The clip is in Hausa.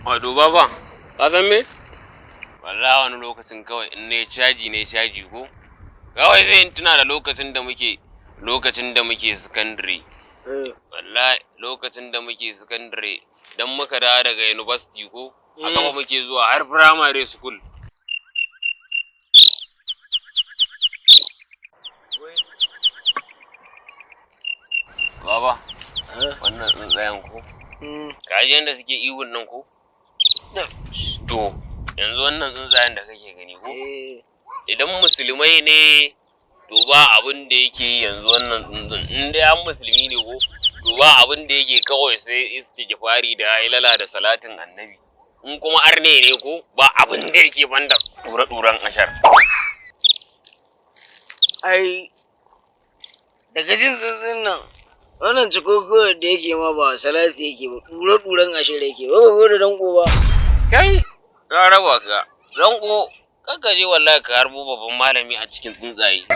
Wato baba, ka san me? Wallahi wani lokacin kawai in ne caji ko? Kawai sai in tuna da lokacin da muke secondary. Wallahi lokacin da muke secondary dan muka dawo daga university ko? Haka ba muke zuwa har primary school. Baba, wannan tsuntsayen ko? Kaji yadda suke ihun nan ko? To, yanzu wannan tsuntsayen da kake gani ko? Idan musulmai ne, to ba abin da yake yanzu wannan tsuntsun. In dai an musulmi ne ko? To ba abin da yake kawai sai istighfari da ilala da salatin annabi. In kuma arne ne ko? Ba abin da yake banda ɗura-ɗuran ashar. Ai, daga jin tsuntsun nan, wannan cikokowar da yake ma ba salati yake ba, ɗura-ɗuran ashir yake ba, ba da danko ba. Kai, na raba ka. Danko, kakka je wallahi ka harbo babban malami a cikin tsuntsaye.